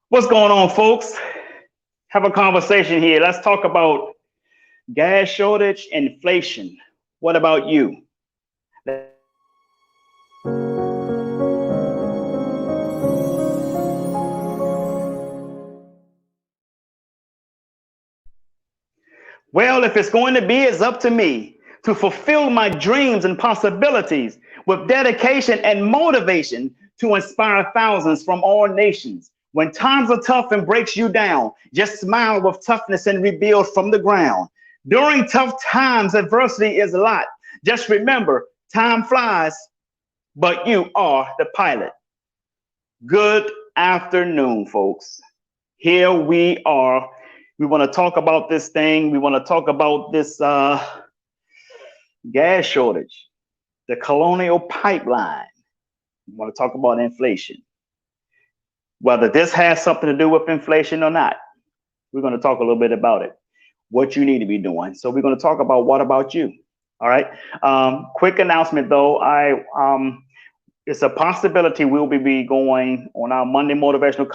What's going on, folks? Have a conversation here. Let's talk about gas shortage and inflation. What about you? Let's talk about it. Well, if it's going to be, it's up to me to fulfill my dreams and possibilities with dedication and motivation to inspire thousands from all nations. When times are tough and breaks you down, just smile with toughness and rebuild from the ground. During tough times, adversity is a lot. Just remember, time flies, but you are the pilot. Good afternoon, folks. Here we are. We want to talk about this thing. We want to talk about this gas shortage, the colonial pipeline. We want to talk about inflation. Whether this has something to do with inflation or not, we're going to talk a little bit about it, what you need to be doing. So we're going to talk about what about you. All right. Quick announcement though. It's a possibility we'll be going on our Monday motivational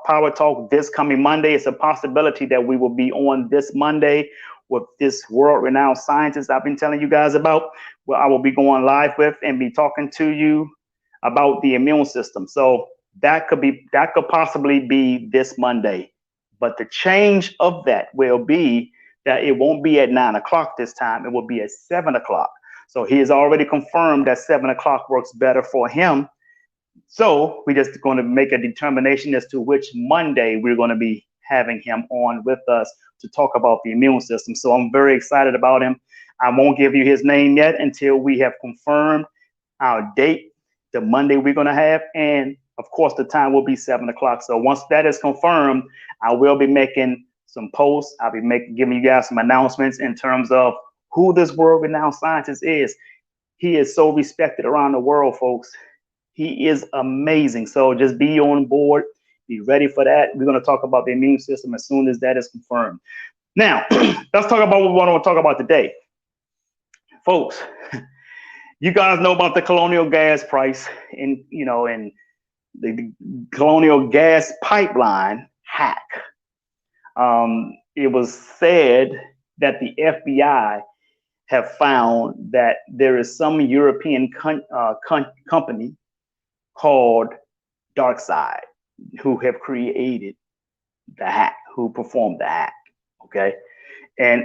power talk this coming Monday. It's a possibility that we will be on this Monday with this world-renowned scientist I've been telling you guys about. Where I will be going live with and be talking to you about the immune system. So that could possibly be this Monday. But the change of that will be that it won't be at 9 o'clock this time. It will be at 7 o'clock. So he has already confirmed that 7 o'clock works better for him. So we're just going to make a determination as to which Monday we're going to be having him on with us to talk about the immune system. So I'm very excited about him. I won't give you his name yet until we have confirmed our date, the Monday we're going to have. And of course, the time will be 7 o'clock. So once that is confirmed, I will be making some posts. I'll be giving you guys some announcements in terms of who this world-renowned scientist is. He is so respected around the world, folks. He is amazing. So just be on board. Be ready for that. We're going to talk about the immune system as soon as that is confirmed. Now, let's talk about what we want to talk about today. Folks, you guys know about the colonial gas price and the colonial gas pipeline hack. It was said that the FBI have found that there is some European company called DarkSide who have created the hack, who performed the hack. Okay. And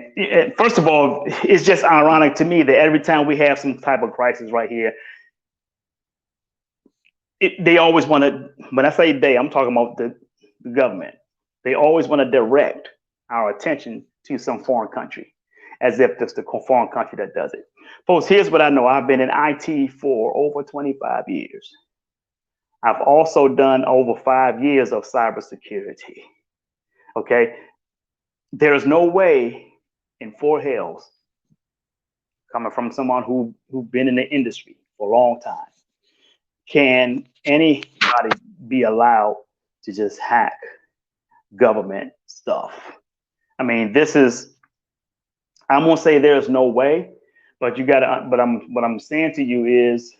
first of all, it's just ironic to me that every time we have some type of crisis right here, they always want to, when I say they, I'm talking about the government. They always want to direct our attention to some foreign country as if it's the foreign country that does it. Folks, here's what I know. I've been in IT for over 25 years. I've also done over 5 years of cybersecurity. Okay. There's no way in four hells, coming from someone who's been in the industry for a long time, can anybody be allowed to just hack government stuff? I mean, I'm gonna say there's no way, but what I'm saying to you is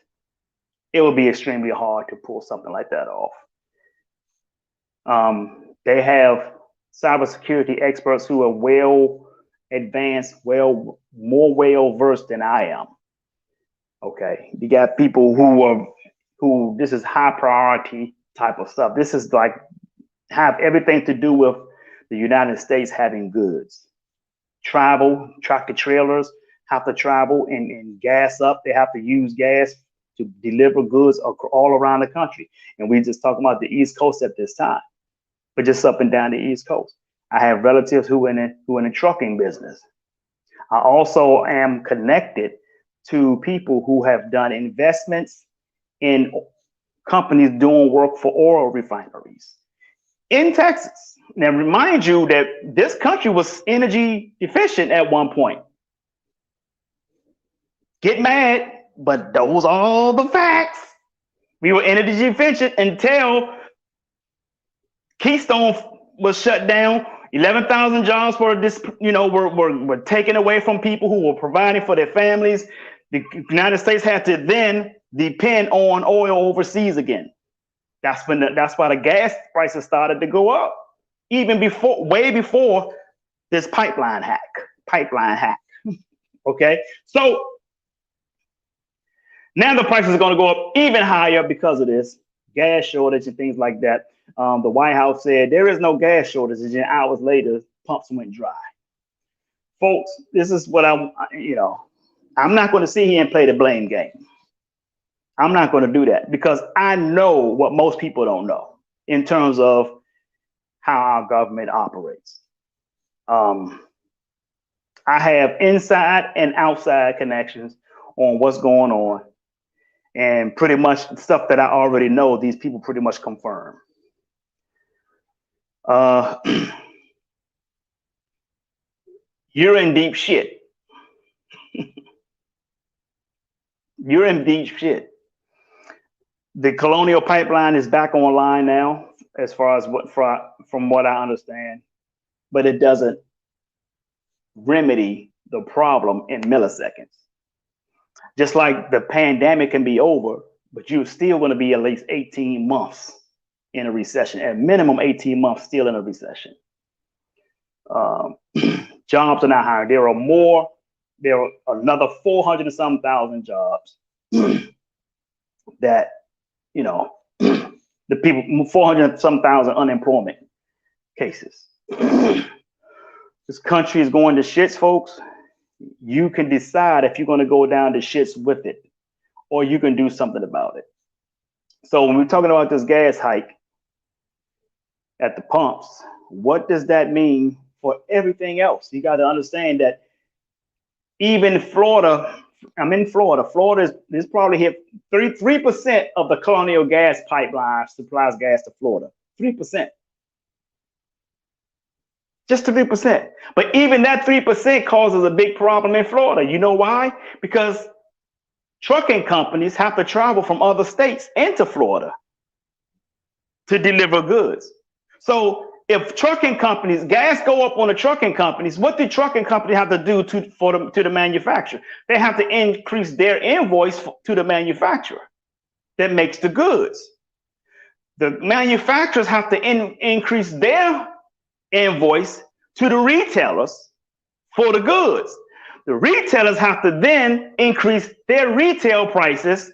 it will be extremely hard to pull something like that off. They have cybersecurity experts who are well advanced, more well versed than I am. Okay, you got people who this is high priority type of stuff. This is like have everything to do with the United States having goods. Travel, tractor trailers have to travel and gas up. They have to use gas to deliver goods all around the country. And we just talking about the East Coast at this time, but just up and down the East Coast. I have relatives who in the trucking business. I also am connected to people who have done investments in companies doing work for oil refineries in Texas. Now, remind you that this country was energy efficient at one point. Get mad, but those are all the facts. We were energy efficient until Keystone was shut down. 11,000 jobs were were taken away from people who were providing for their families. The United States had to then depend on oil overseas again. That's why the gas prices started to go up, even before, way before this pipeline hack. Okay, so now the prices are going to go up even higher because of this gas shortage and things like that. The White House said there is no gas shortage, and hours later, pumps went dry. Folks, this is what I'm not going to sit here and play the blame game. I'm not going to do that because I know what most people don't know in terms of how our government operates. I have inside and outside connections on what's going on, and pretty much stuff that I already know, these people pretty much confirm. You're in deep shit. You're in deep shit. The Colonial Pipeline is back online now, as far as from what I understand, but it doesn't remedy the problem in milliseconds. Just like the pandemic can be over, but you're still going to be at least 18 months in a recession, at minimum 18 months still in a recession. Jobs are not hired. There are another 400 and some thousand jobs that, the people, 400 and some thousand unemployment cases. This country is going to shits, folks. You can decide if you're going to go down to shits with it, or you can do something about it. So when we're talking about this gas hike at the pumps, what does that mean for everything else? You got to understand that even Florida, I'm in Florida. Florida is probably hit 3% of the Colonial Gas Pipeline supplies gas to Florida. 3%. Just 3%. But even that 3% causes a big problem in Florida. You know why? Because trucking companies have to travel from other states into Florida to deliver goods. So if trucking companies, gas go up on the trucking companies, what do trucking companies have to do to the manufacturer? They have to increase their invoice to the manufacturer that makes the goods. The manufacturers have to increase their invoice to the retailers for the goods. The retailers have to then increase their retail prices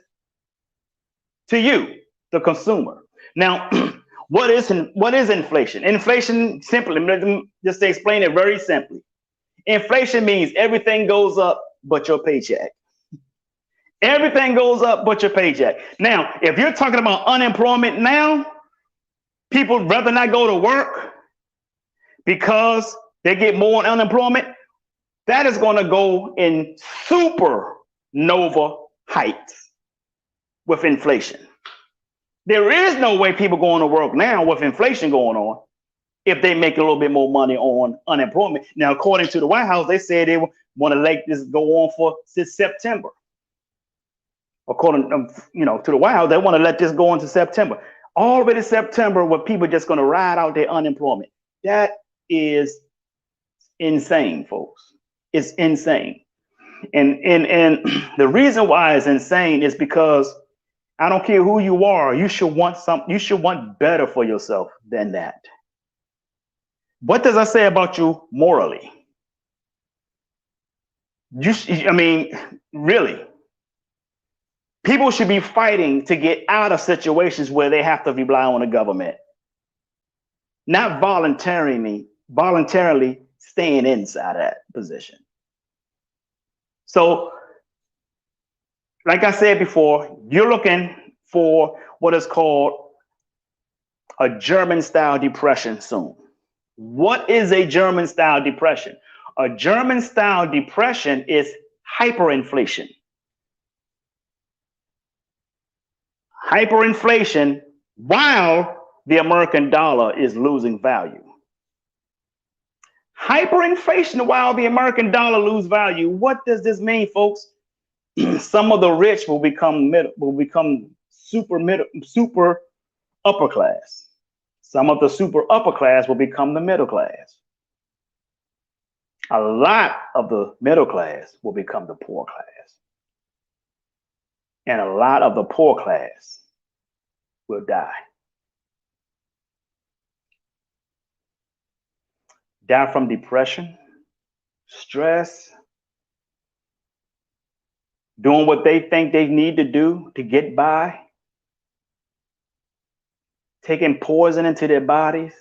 to you, the consumer. Now, what is inflation? Inflation, simply, just to explain it very simply, inflation means everything goes up but your paycheck. Everything goes up but your paycheck. Now, if you're talking about unemployment now, people rather not go to work because they get more unemployment. That is going to go in supernova heights with inflation. There is no way people going to work now with inflation going on if they make a little bit more money on unemployment. Now, according to the White House, they said they want to let this go on for since September. According to the White House, they want to let this go into September. Already September, where people are just going to ride out their unemployment. That is insane, folks. It's insane. And the reason why it's insane is because I don't care who you are, you should want better for yourself than that. What does that say about you morally? Really, people should be fighting to get out of situations where they have to rely on the government, not voluntarily staying inside that position. So, like I said before, you're looking for what is called a German-style depression soon. What is a German-style depression? A German-style depression is hyperinflation. Hyperinflation while the American dollar is losing value. Hyperinflation while the American dollar loses value. What does this mean, folks? Some of the rich will become super upper class. Some of the super upper class will become the middle class. A lot of the middle class will become the poor class. And a lot of the poor class will die. die from depression, stress, doing what they think they need to do to get by, taking poison into their bodies,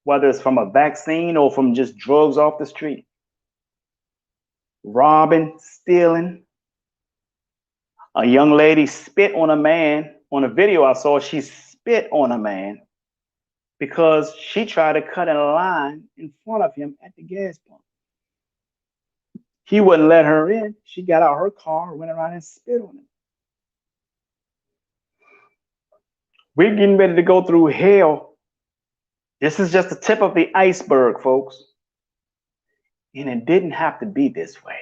whether it's from a vaccine or from just drugs off the street, robbing, stealing. A young lady spit on a man. On a video I saw, she spit on a man because she tried to cut in a line in front of him at the gas pump. He wouldn't let her in. She got out her car, went around and spit on him. We're getting ready to go through hell. This is just the tip of the iceberg, folks. And it didn't have to be this way.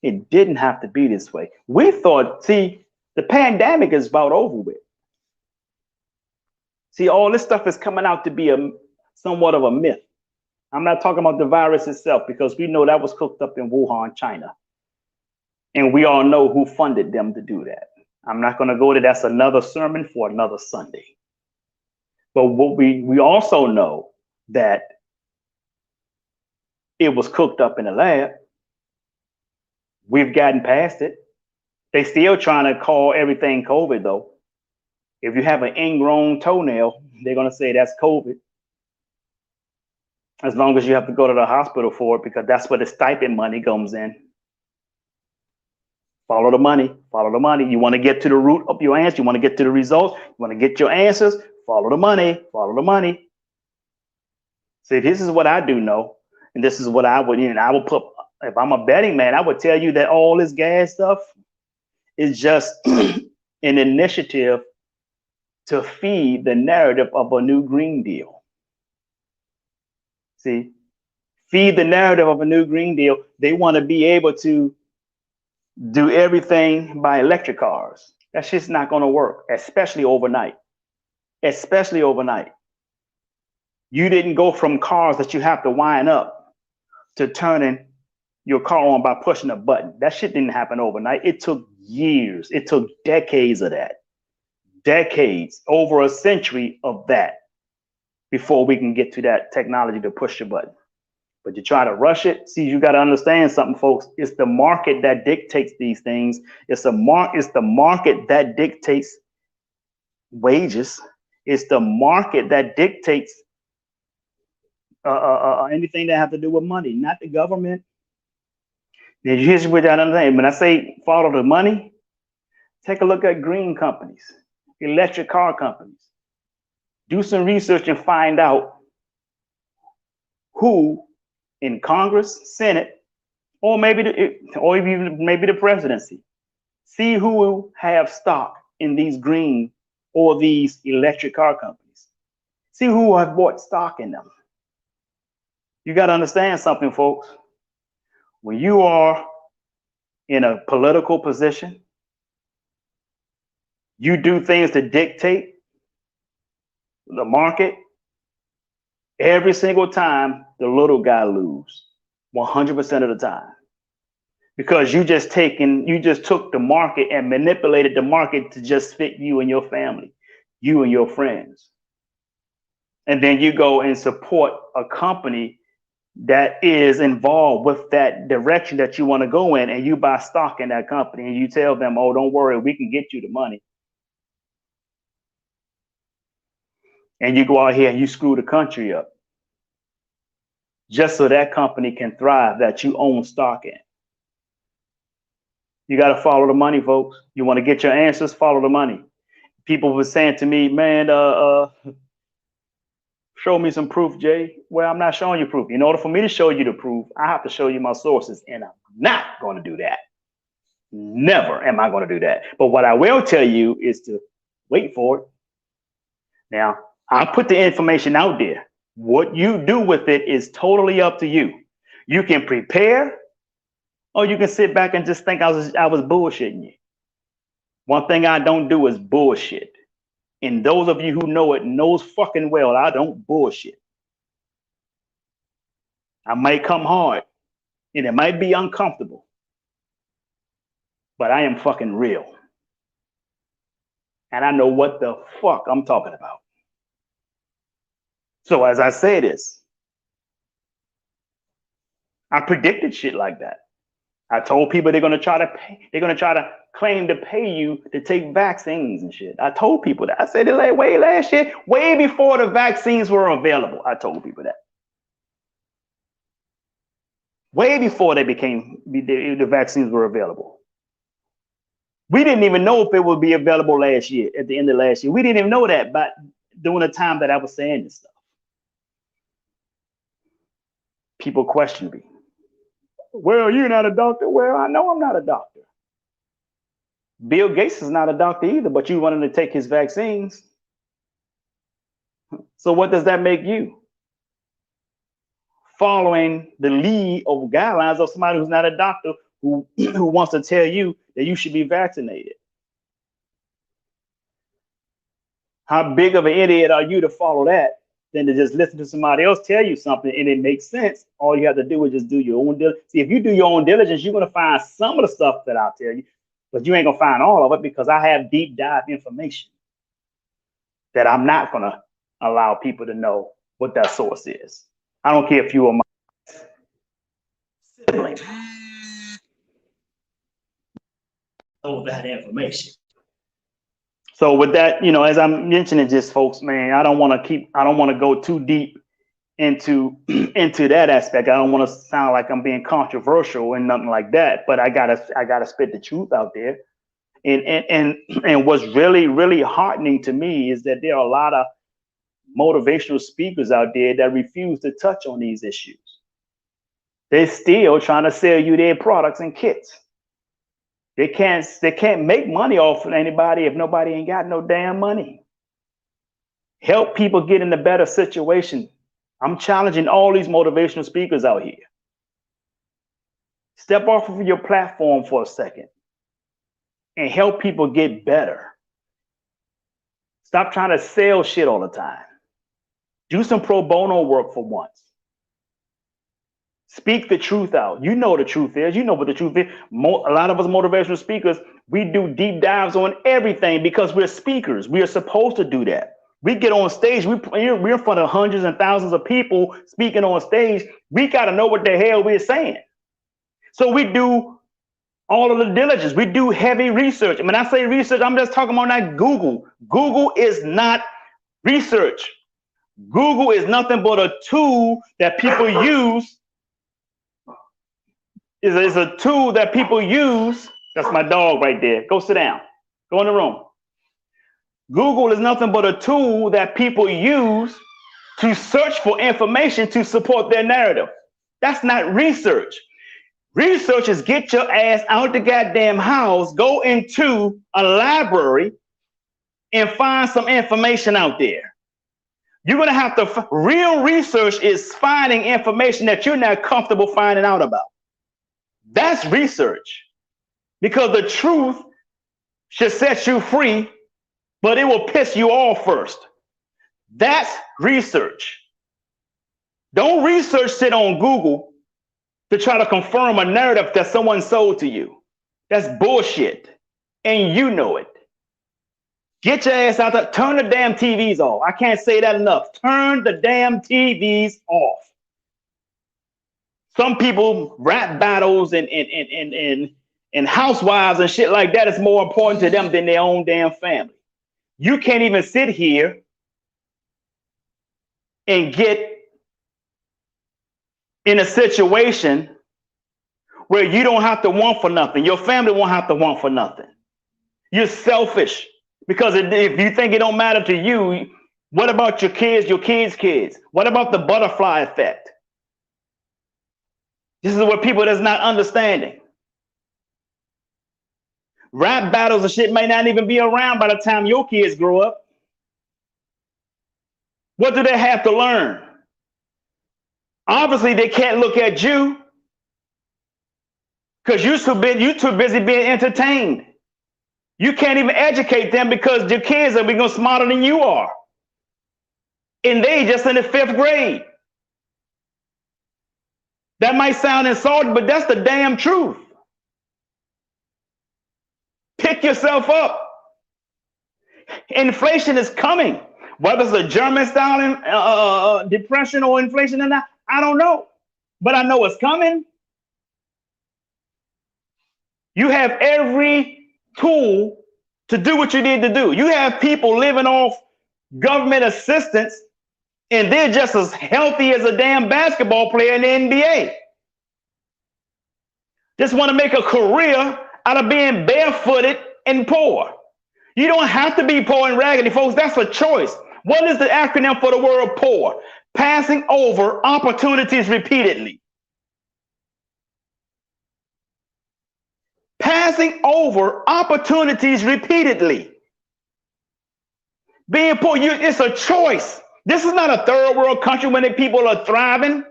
It didn't have to be this way. We thought, see, the pandemic is about over with. See, all this stuff is coming out to be somewhat of a myth. I'm not talking about the virus itself because we know that was cooked up in Wuhan, China. And we all know who funded them to do that. I'm not going to go to that's another sermon for another Sunday. But what we also know that it was cooked up in the lab. We've gotten past it. They still trying to call everything COVID though. If you have an ingrown toenail, they're going to say that's COVID. As long as you have to go to the hospital for it, because that's where the stipend money comes in. Follow the money, follow the money. You want to get to the root of your answer. You want to get to the results. You want to get your answers. Follow the money, follow the money. See, this is what I do know. And this is what I would, I would put, if I'm a betting man, I would tell you that all this gas stuff is just an initiative to feed the narrative of a new Green Deal. See, feed the narrative of a new Green Deal. They want to be able to do everything by electric cars. That's just not going to work, especially overnight. Especially overnight. You didn't go from cars that you have to wind up to turning your car on by pushing a button. That shit didn't happen overnight. It took years. It took decades of that. Decades, over a century of that before we can get to that technology to push the button. But you try to rush it. See, you got to understand something, folks. It's the market that dictates these things. It's the market that dictates wages. It's the market that dictates anything that have to do with money, not the government. Here's what I understand. When I say follow the money, take a look at green companies, electric car companies. Do some research and find out who in Congress, Senate, or maybe the presidency. See who will have stock in these green or these electric car companies. See who have bought stock in them. You got to understand something, folks. When you are in a political position, you do things to dictate the market. Every single time, the little guy lose 100% of the time, because you just took the market and manipulated the market to just fit you and your family, you and your friends. And then you go and support a company that is involved with that direction that you want to go in, and you buy stock in that company and you tell them, oh, don't worry, we can get you the money. And you go out here and you screw the country up just so that company can thrive that you own stock in. You got to follow the money, folks. You want to get your answers, follow the money. People were saying to me, man, show me some proof, Jay. Well, I'm not showing you proof. In order for me to show you the proof, I have to show you my sources, and I'm not going to do that. Never am I going to do that. But what I will tell you is to wait for it. Now, I put the information out there. What you do with it is totally up to you. You can prepare, or you can sit back and just think I was bullshitting you. One thing I don't do is bullshit. And those of you who know it knows fucking well I don't bullshit. I might come hard, and it might be uncomfortable, but I am fucking real. And I know what the fuck I'm talking about. So as I say this, I predicted shit like that. I told people they're gonna try to pay, they're gonna try to claim to pay you to take vaccines and shit. I told people that. I said it like way last year, way before the vaccines were available. I told people that. Way before the vaccines were available. We didn't even know if it would be available last year, at the end of last year. We didn't even know that, but during the time that I was saying this stuff. People questioned me. Well, you're not a doctor. Well, I know I'm not a doctor. Bill Gates is not a doctor either, but you wanted to take his vaccines. So what does that make you? Following the lead of guidelines of somebody who's not a doctor who wants to tell you that you should be vaccinated. How big of an idiot are you to follow that than to just listen to somebody else tell you something and it makes sense? All you have to do is just do your own diligence. See, if you do your own diligence, you're going to find some of the stuff that I'll tell you, but you ain't going to find all of it because I have deep dive information that I'm not going to allow people to know what that source is. I don't care if you are my sibling. Know that information. So with that, you know, as I'm mentioning just folks, man, I don't want to go too deep into that aspect. I don't want to sound like I'm being controversial and nothing like that, but I gotta spit the truth out there. And what's really, really heartening to me is that there are a lot of motivational speakers out there that refuse to touch on these issues. They're still trying to sell you their products and kits. They can't make money off of anybody if nobody ain't got no damn money. Help people get in a better situation. I'm challenging all these motivational speakers out here. Step off of your platform for a second and help people get better. Stop trying to sell shit all the time. Do some pro bono work for once. Speak the truth out. You know the truth is. You know what the truth is. A lot of us motivational speakers, we do deep dives on everything because we're speakers. We are supposed to do that. We get on stage. We're in front of hundreds and thousands of people speaking on stage. We got to know what the hell we're saying. So we do all of the diligence. We do heavy research. And when I say research, I'm just talking about that Google. Google is not research. Google is nothing but a tool that people use. Is a tool that people use. That's my dog right there. Go sit down. Go in the room. Google is nothing but a tool that people use to search for information to support their narrative. That's not research. Research is get your ass out the goddamn house, go into a library and find some information out there. You're going to have to, real research is finding information that you're not comfortable finding out about. That's research, because the truth should set you free, but it will piss you off first. That's research. Don't research sit on Google to try to confirm a narrative that someone sold to you. That's bullshit, and you know it. Get your ass out there. Turn the damn TVs off. I can't say that enough. Turn the damn TVs off. Some people, rap battles and housewives and shit like that is more important to them than their own damn family. You can't even sit here and get in a situation where you don't have to want for nothing. Your family won't have to want for nothing. You're selfish, because if you think it don't matter to you, what about your kids, your kids' kids? What about the butterfly effect? This is what people that's not understanding. Rap battles and shit may not even be around by the time your kids grow up. What do they have to learn? Obviously, they can't look at you because you're too busy being entertained. You can't even educate them because your kids are becoming smarter than you are. And they just in the 5th grade. That might sound insulting, but that's the damn truth. Pick yourself up. Inflation is coming. Whether it's a German style depression or inflation or not, I don't know. But I know it's coming. You have every tool to do what you need to do. You have people living off government assistance, and they're just as healthy as a damn basketball player in the NBA. Just want to make a career out of being barefooted and poor. You don't have to be poor and raggedy, folks. That's a choice. What is the acronym for the word poor? Passing over opportunities repeatedly. Passing over opportunities repeatedly. Being poor, it's a choice. This is not a third world country when the people are thriving,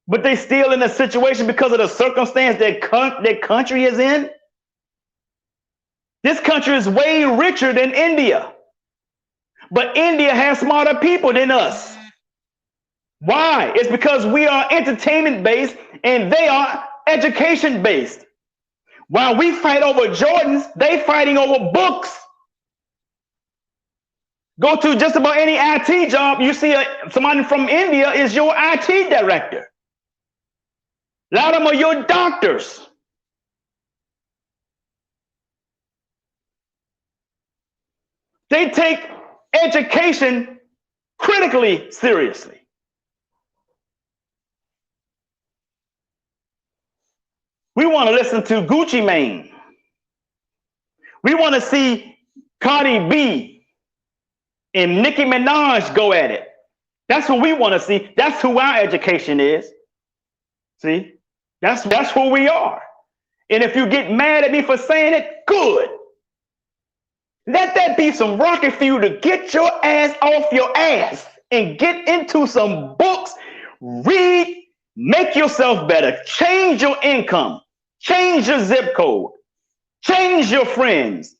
but they're still in a situation because of the circumstance that country is in. This country is way richer than India, but India has smarter people than us. Why? It's because we are entertainment based and they are education based. While we fight over Jordans, they fighting over books. Go to just about any IT job, you see somebody from India is your IT director. A lot of them are your doctors. They take education critically seriously. We want to listen to Gucci Mane. We want to see Cardi B and Nicki Minaj go at it. That's what we want to see. That's who our education is. See, that's who we are. And if you get mad at me for saying it, good. Let that be some rocket for you to get your ass off your ass and get into some books, read, make yourself better, change your income, change your zip code, change your friends,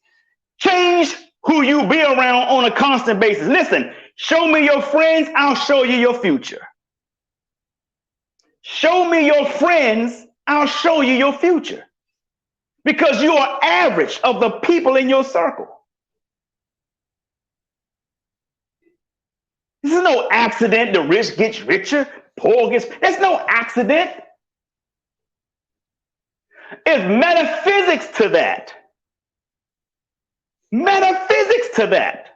change who you be around on a constant basis. Listen, show me your friends, I'll show you your future. Show me your friends, I'll show you your future. Because you are average of the people in your circle. This is no accident. The rich gets richer, poor gets. There's no accident. It's metaphysics to that. Metaphysics to that.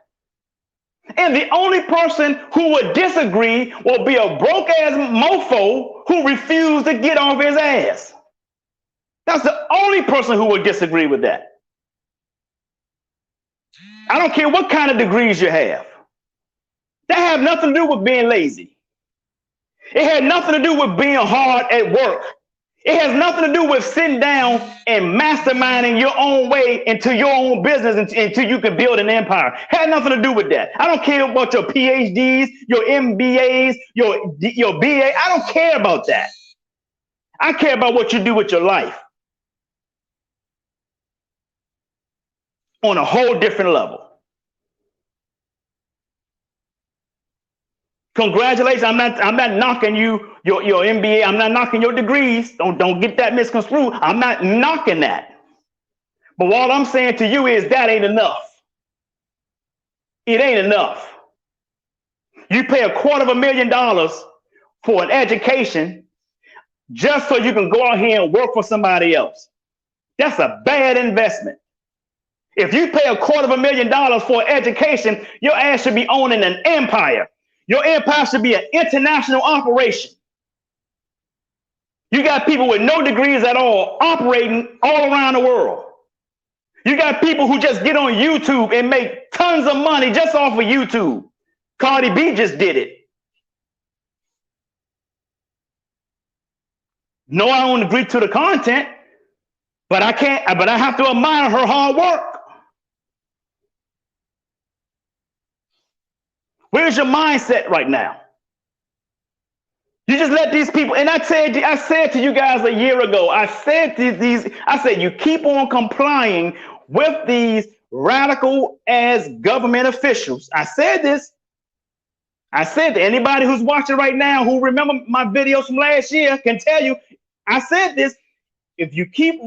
And the only person who would disagree will be a broke ass mofo who refused to get off his ass. That's the only person who would disagree with that. I don't care what kind of degrees you have. That have nothing to do with being lazy. It had nothing to do with being hard at work. It has nothing to do with sitting down and masterminding your own way into your own business until you can build an empire. It had nothing to do with that. I don't care about your PhDs, your MBAs, your BA. I don't care about that. I care about what you do with your life on a whole different level. Congratulations. I'm not knocking your MBA. I'm not knocking your degrees. Don't get that misconstrued. I'm not knocking that. But what I'm saying to you is that ain't enough. It ain't enough. You pay $250,000 for an education just so you can go out here and work for somebody else. That's a bad investment. If you pay $250,000 for an education, your ass should be owning an empire. Your empire should be an international operation. You got people with no degrees at all operating all around the world. You got people who just get on YouTube and make tons of money just off of YouTube. Cardi B just did it. No, I don't agree to the content, but I have to admire her hard work. Where's your mindset right now? You just let these people, and I said to you guys a year ago, I said you keep on complying with these radical as government officials. I said this. I said that anybody who's watching right now who remember my videos from last year can tell you, I said this. If you keep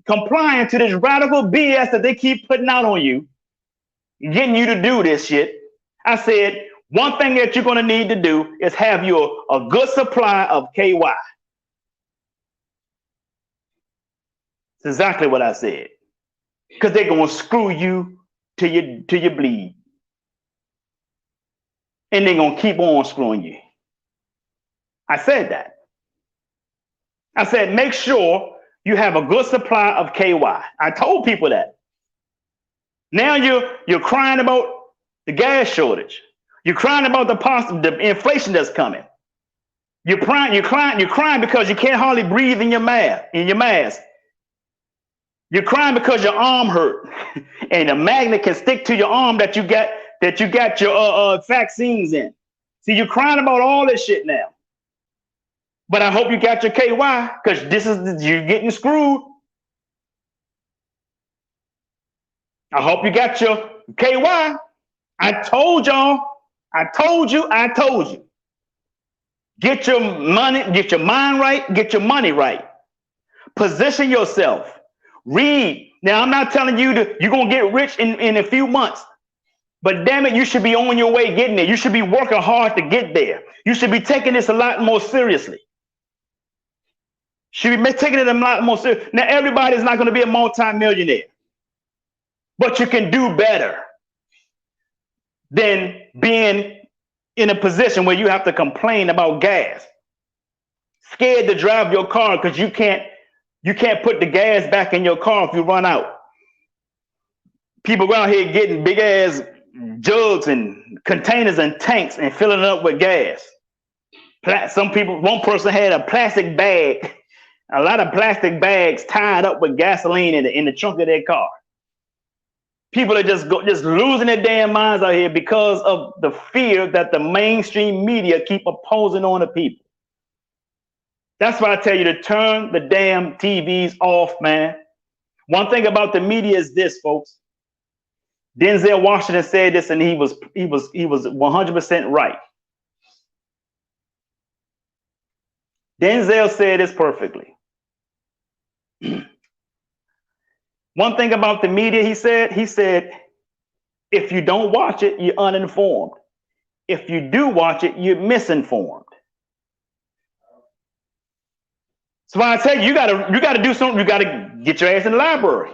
complying to this radical BS that they keep putting out on you, getting you to do this shit, I said, one thing that you're going to need to do is have you a good supply of KY. It's exactly what I said. Because they're gonna screw you till you bleed. And they're gonna keep on screwing you. I said that. I said, make sure you have a good supply of KY. I told people that. Now you're crying about the gas shortage. You're crying about the inflation that's coming. You're crying because you can't hardly breathe in your mask. You're crying because your arm hurt, and a magnet can stick to your arm that you got your vaccines in. See, you're crying about all this shit now. But I hope you got your KY, because you're getting screwed. I hope you got your KY. I told y'all. I told you. Get your money, get your mind right, get your money right. Position yourself. Read. Now, I'm not telling you you're going to get rich in a few months. But damn it, you should be on your way getting there. You should be working hard to get there. You should be taking this a lot more seriously. Should be taking it a lot more seriously. Now, everybody's not going to be a multi-millionaire. But you can do better than being in a position where you have to complain about gas. Scared to drive your car because you can't put the gas back in your car if you run out. People go out here getting big ass jugs and containers and tanks and filling it up with gas. One person had a plastic bag, a lot of plastic bags tied up with gasoline in the trunk of their car. People are just losing their damn minds out here because of the fear that the mainstream media keep imposing on the people. That's why I tell you to turn the damn TVs off, man. One thing about the media is this, folks. Denzel Washington said this, and he was 100% right. Denzel said this perfectly. One thing about the media, he said, if you don't watch it, you're uninformed. If you do watch it, you're misinformed. So when I tell you, you gotta do something, you gotta get your ass in the library.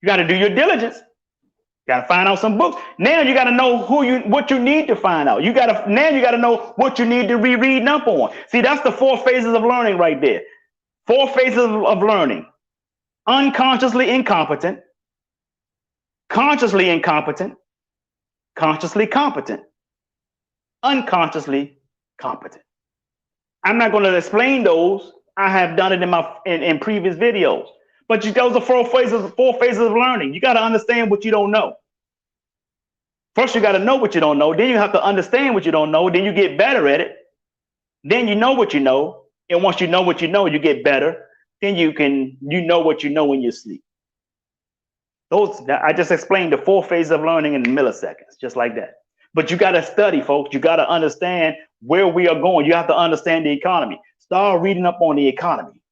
You gotta do your diligence. You gotta find out some books. Now you gotta know what you need to find out. You gotta know what you need to be reading up on. See, that's the 4 phases of learning right there. 4 phases of learning. Unconsciously incompetent, consciously incompetent, consciously competent, unconsciously competent. I'm not going to explain those. I have done it in previous videos. But those are 4 phases of learning. You got to understand what you don't know. First, you got to know what you don't know. Then you have to understand what you don't know. Then you get better at it. Then you know what you know. And once you know what you know, you get better. Then you know what you know in your sleep. I just explained the 4 phases of learning in milliseconds, just like that. But you got to study, folks. You got to understand where we are going. You have to understand the economy. Start reading up on the economy.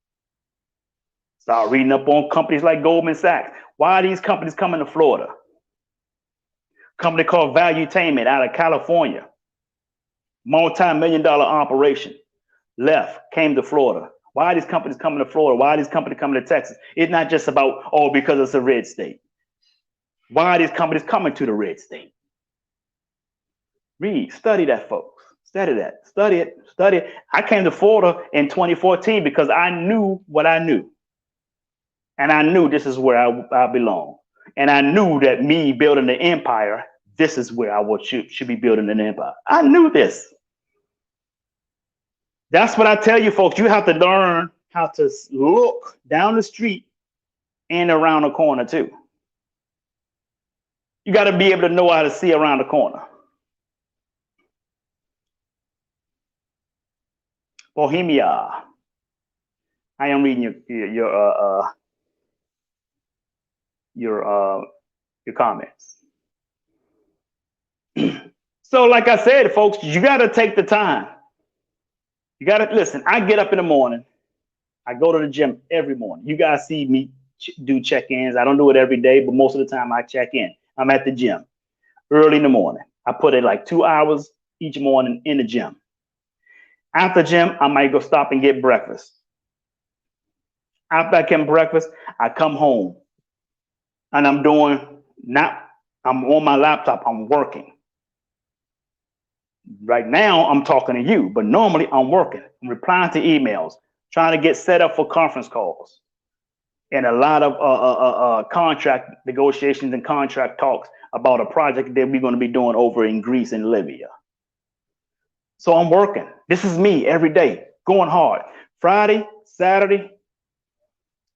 Start reading up on companies like Goldman Sachs. Why are these companies coming to Florida? Company called Valuetainment out of California. Multi-million-dollar operation. Came to Florida. Why are these companies coming to Florida? Why are these companies coming to Texas? It's not just about, because it's a red state. Why are these companies coming to the red state? Read, study that, folks. Study that. Study it. I came to Florida in 2014 because I knew what I knew. And I knew this is where I belong. And I knew that me building an empire, this is where I should be building an empire. I knew this. That's what I tell you, folks. You have to learn how to look down the street and around the corner, too. You got to be able to know how to see around the corner. Bohemia. I am reading your comments. So, like I said, folks, you got to take the time. You got to listen. I get up in the morning. I go to the gym every morning. You guys see me do check-ins. I don't do it every day, but most of the time I check in. I'm at the gym early in the morning. I put in like 2 hours each morning in the gym. After gym, I might go stop and get breakfast. After I can breakfast, I come home and I'm doing not, I'm on my laptop, I'm working. Right now, I'm talking to you, but normally I'm working. I'm replying to emails, trying to get set up for conference calls, and a lot of contract negotiations and contract talks about a project that we're going to be doing over in Greece and Libya. So I'm working. This is me every day, going hard. Friday, Saturday,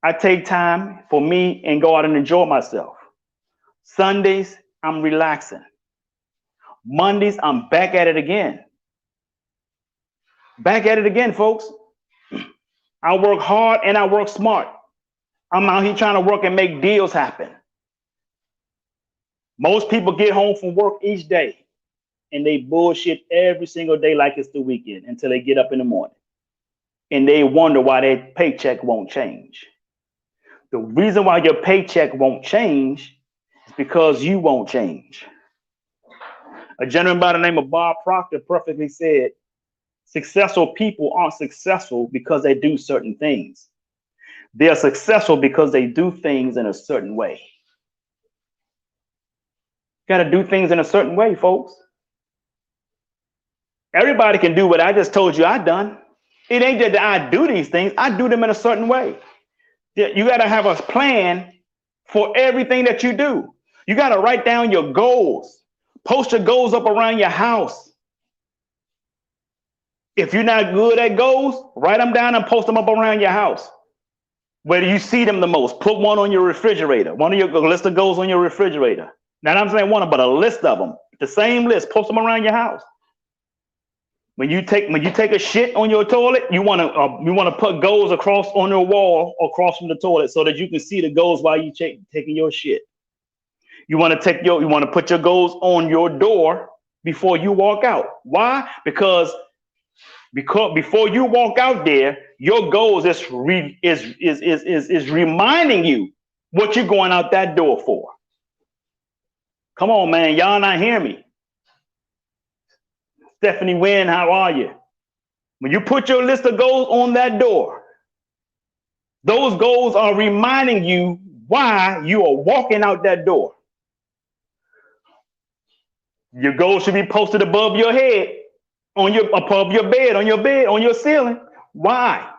I take time for me and go out and enjoy myself. Sundays, I'm relaxing. Mondays, I'm back at it again. Back at it again, folks. I work hard and I work smart. I'm out here trying to work and make deals happen. Most people get home from work each day and they bullshit every single day like it's the weekend until they get up in the morning. And they wonder why their paycheck won't change. The reason why your paycheck won't change is because you won't change. A gentleman by the name of Bob Proctor perfectly said, successful people aren't successful because they do certain things. They are successful because they do things in a certain way. You got to do things in a certain way, folks. Everybody can do what I just told you I've done. It ain't that I do these things. I do them in a certain way. You got to have a plan for everything that you do. You got to write down your goals. Post your goals up around your house. If you're not good at goals, write them down and post them up around your house. Where do you see them the most? Put one on your refrigerator. One of your list of goals on your refrigerator. Not I'm saying one, but a list of them. The same list. Post them around your house. When you take a shit on your toilet, you want to put goals across on your wall across from the toilet so that you can see the goals while you taking your shit. You want to put your goals on your door before you walk out. Why? Because before you walk out there, your goals is reminding you what you're going out that door for. Come on, man, y'all not hear me. Stephanie Wynn, how are you? When you put your list of goals on that door, those goals are reminding you why you are walking out that door. Your goals should be posted above your head, above your bed, on your ceiling. Why?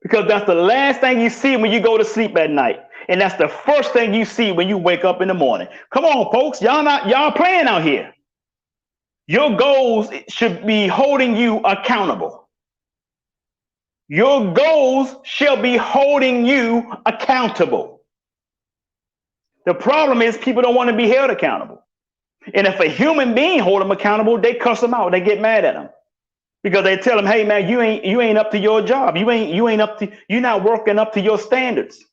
Because that's the last thing you see when you go to sleep at night. And that's the first thing you see when you wake up in the morning. Come on, folks. Y'all playing out here. Your goals should be holding you accountable. Your goals shall be holding you accountable. The problem is people don't want to be held accountable. And if a human being hold them accountable, they cuss them out. They get mad at them because they tell them, "Hey, man, you ain't up to your job. You're not working up to your standards.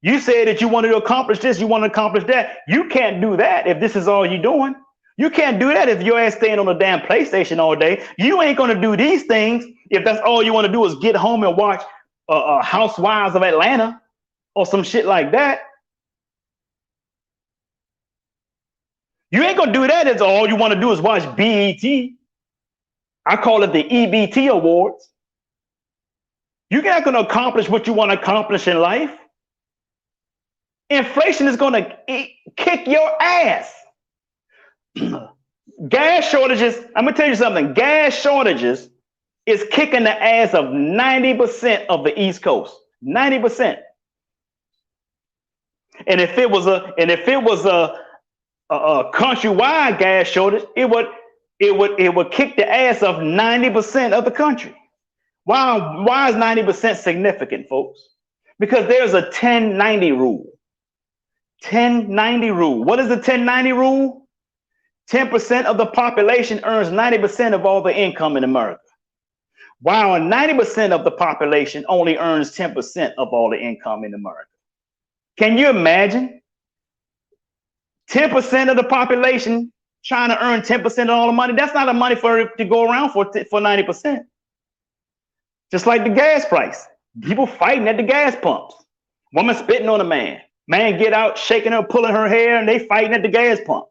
You said that you wanted to accomplish this, you want to accomplish that. You can't do that if this is all you're doing. You can't do that if your ass staying on the damn PlayStation all day. You ain't going to do these things if that's all you want to do is get home and watch Housewives of Atlanta or some shit like that. You ain't going to do that if all you want to do is watch BET. I call it the EBT Awards. You're not going to accomplish what you want to accomplish in life. Inflation is going to kick your ass. Gas shortages, I'm going to tell you something. Gas shortages is kicking the ass of 90% of the East Coast. 90%. And if it was a countrywide gas shortage, it would kick the ass of 90% of the country. Why is 90% significant, folks? Because there's a 10-90 rule. 10-90 rule. What is the 10-90 rule? 10% of the population earns 90% of all the income in America, while 90% of the population only earns 10% of all the income in America. Can you imagine? 10% of the population trying to earn 10% of all the money. That's not enough money for it to go around for 90%. Just like the gas price. People fighting at the gas pumps. Woman spitting on a man. Man get out, shaking her, pulling her hair, and they fighting at the gas pump.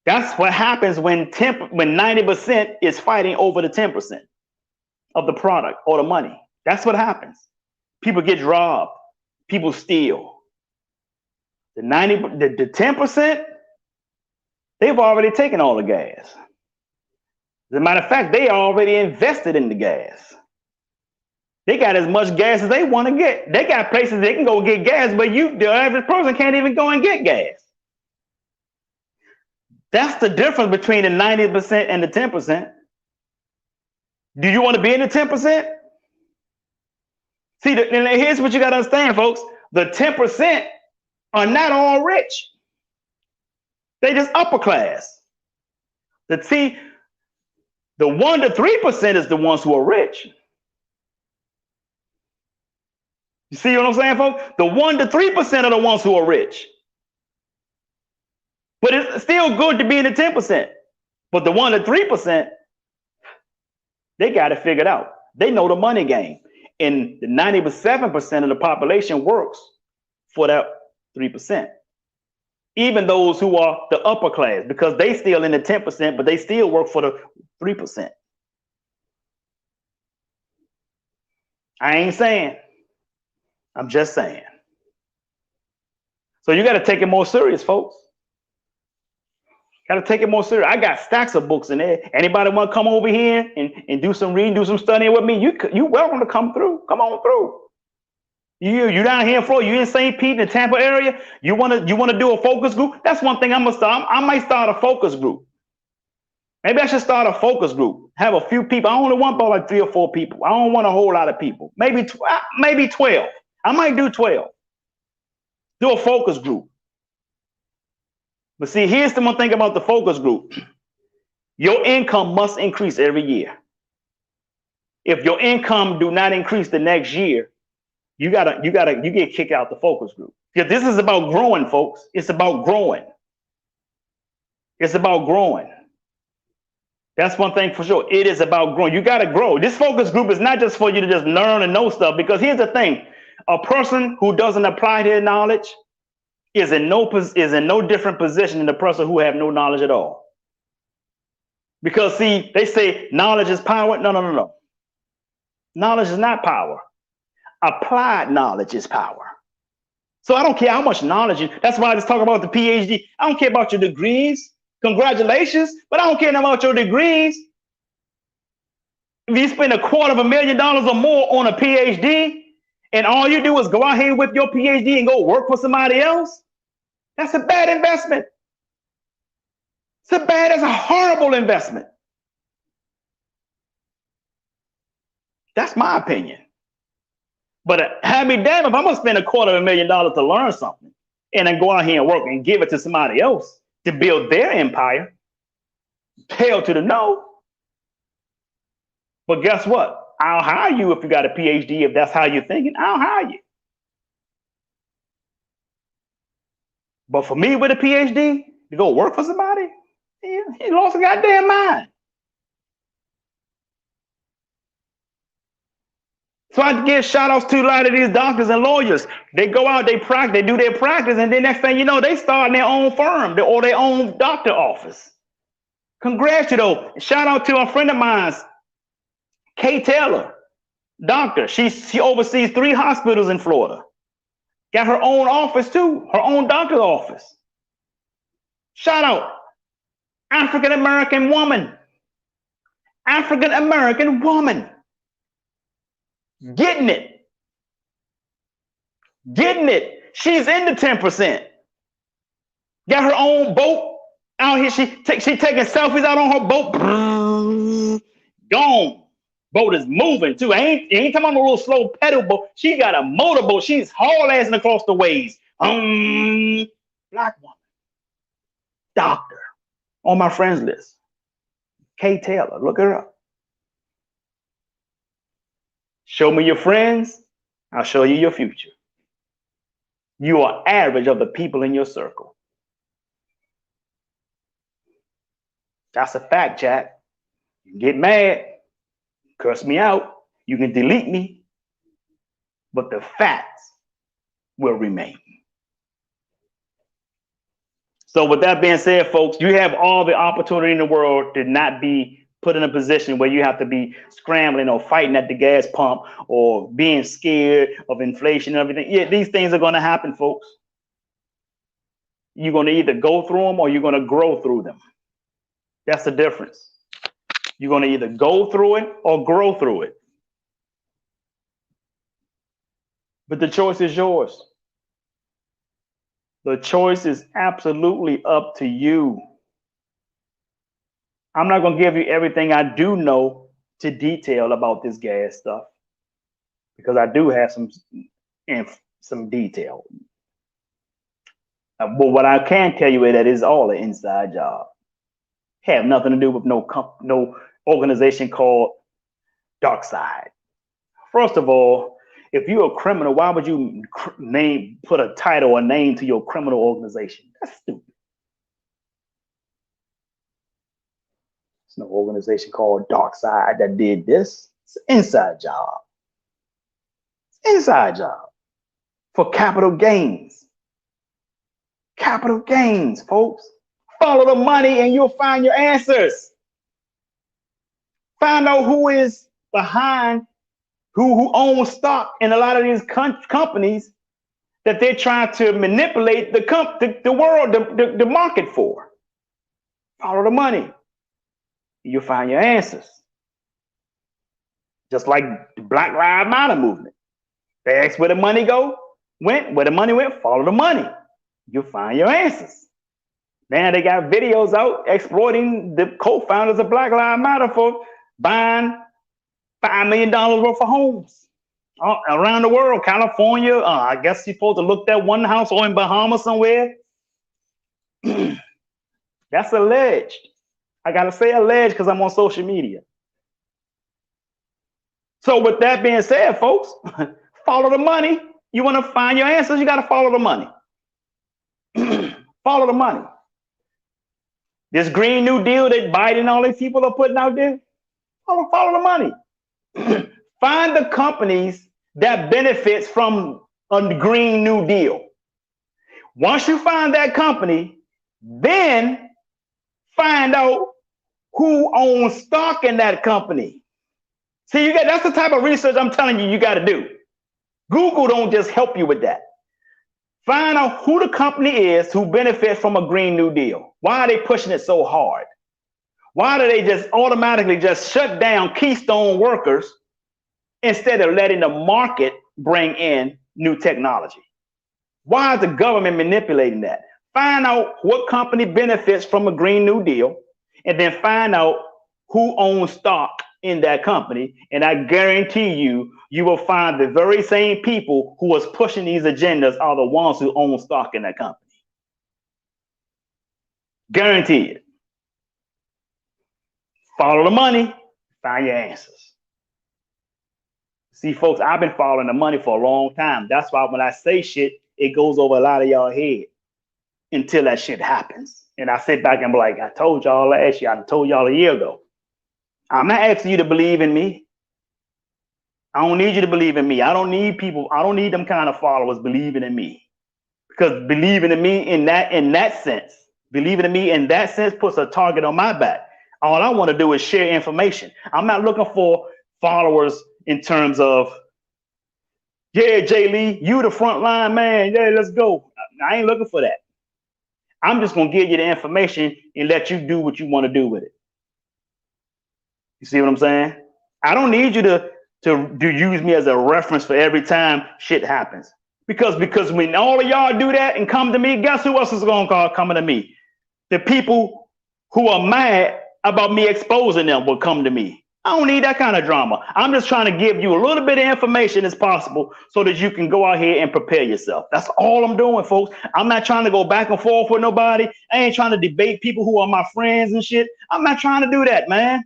That's what happens when 90% is fighting over the 10% of the product or the money. That's what happens. People get robbed. People steal. The 10%, they've already taken all the gas. As a matter of fact, they already invested in the gas. They got as much gas as they want to get. They got places they can go get gas, but the average person can't even go and get gas. That's the difference between the 90% and the 10%. Do you want to be in the 10%? See, here's what you got to understand, folks. The 10% are not all rich. They just upper class. The 1 to 3% is the ones who are rich. You see what I'm saying, folks? The 1 to 3% are the ones who are rich. But it's still good to be in the 10%. But the 1 to 3%, they got it figured out. They know the money game. And the 97% of the population works for that 3%. Even those who are the upper class, because they still in the 10%, but they still work for the 3%. I ain't saying. I'm just saying. So you got to take it more serious, folks. Got to take it more serious. I got stacks of books in there. Anybody want to come over here and do some reading, do some studying with me? You welcome to come through. Come on through. You down here in Florida, you in St. Pete in the Tampa area, you want to do a focus group? That's one thing I'm gonna start. I might start a focus group. Maybe I should start a focus group. Have a few people. I only want about like 3 or 4 people. I don't want a whole lot of people. Maybe 12. I might do 12. Do a focus group. But see, here's the one thing about the focus group. Your income must increase every year. If your income do not increase the next year, you get kicked out the focus group. Because this is about growing, folks. It's about growing. It's about growing. That's one thing for sure. It is about growing. You got to grow. This focus group is not just for you to just learn and know stuff. Because here's the thing. A person who doesn't apply their knowledge is in no different position than the person who have no knowledge at all. Because see, they say knowledge is power. No. Knowledge is not power. Applied knowledge is power. So I don't care how much knowledge that's why I just talk about the PhD. I don't care about your degrees. Congratulations, but I don't care about your degrees. If you spend $250,000 or more on a PhD, and all you do is go out here with your PhD and go work for somebody else, that's a bad investment. That's a horrible investment. That's my opinion. But have me damn if I'm gonna spend $250,000 to learn something and then go out here and work and give it to somebody else to build their empire. Hell to the no. But guess what? I'll hire you if you got a PhD, if that's how you're thinking. I'll hire you. But for me with a PhD, to go work for somebody, he lost a goddamn mind. So I give shout outs to a lot of these doctors and lawyers. They go out, they practice, they do their practice, and then next thing you know, they start their own firm or their own doctor office. Congrats, shout out to a friend of mine, Kay Taylor, doctor. She oversees 3 hospitals in Florida. Got her own office too, her own doctor's office. Shout out, African-American woman. African-American woman. Getting it. She's in the 10%. Got her own boat out here. She taking selfies out on her boat. Gone. Boat is moving too. Ain't talking about a little slow pedal boat. She got a motorboat. She's haul-assing across the waves. Black woman. Doctor. On my friends list. Kay Taylor. Look her up. Show me your friends, I'll show you your future. You are average of the people in your circle. That's a fact, Jack. You can get mad, curse me out, you can delete me, but the facts will remain. So with that being said, folks, you have all the opportunity in the world to not be put in a position where you have to be scrambling or fighting at the gas pump or being scared of inflation and everything. Yeah, these things are going to happen, folks. You're going to either go through them or you're going to grow through them. That's the difference. You're going to either go through it or grow through it. But the choice is yours. The choice is absolutely up to you. I'm not going to give you everything I do know to detail about this gas stuff, because I do have some detail. But what I can tell you is that it's all an inside job. Have nothing to do with no organization called Dark Side. First of all, if you're a criminal, why would you put a title or name to your criminal organization? That's stupid. There's no organization called Dark Side that did this. It's an inside job. It's an inside job for capital gains. Capital gains, folks. Follow the money and you'll find your answers. Find out who is behind, who owns stock in a lot of these companies that they're trying to manipulate the world, the market for. Follow the money. You'll find your answers. Just like the Black Lives Matter movement. They asked where the money went, where the money went, follow the money. You'll find your answers. Now they got videos out exploiting the co-founders of Black Lives Matter for buying $5 million worth of homes around the world. California, I guess you're supposed to look at one house or in Bahamas somewhere. That's alleged. I got to say alleged because I'm on social media. So with that being said, folks, follow the money. You want to find your answers, you got to follow the money. Follow the money. This Green New Deal that Biden and all these people are putting out there, follow the money. Find the companies that benefits from a Green New Deal. Once you find that company, then find out who owns stock in that company. See, that's the type of research I'm telling you got to do. Google don't just help you with that. Find out who the company is who benefits from a Green New Deal. Why are they pushing it so hard? Why do they just automatically just shut down Keystone workers instead of letting the market bring in new technology? Why is the government manipulating that? Find out what company benefits from a Green New Deal, and then find out who owns stock in that company. And I guarantee you, you will find the very same people who was pushing these agendas are the ones who own stock in that company. Guarantee it. Follow the money, find your answers. See, folks, I've been following the money for a long time. That's why when I say shit, it goes over a lot of y'all head until that shit happens. And I sit back and be like, I told y'all last year, I told y'all a year ago. I'm not asking you to believe in me. I don't need you to believe in me. I don't need people. I don't need them kind of followers believing in me. Because believing in me in that sense, believing in me in that sense puts a target on my back. All I want to do is share information. I'm not looking for followers in terms of, yeah, Jay Lee, you the front line man. Yeah, let's go. I ain't looking for that. I'm just going to give you the information and let you do what you want to do with it. You see what I'm saying? I don't need you to use me as a reference for every time shit happens. Because when all of y'all do that and come to me, guess who else is going to coming to me? The people who are mad about me exposing them will come to me. I don't need that kind of drama. I'm just trying to give you a little bit of information as possible so that you can go out here and prepare yourself. That's all I'm doing, folks. I'm not trying to go back and forth with nobody. I ain't trying to debate people who are my friends and shit. I'm not trying to do that, man.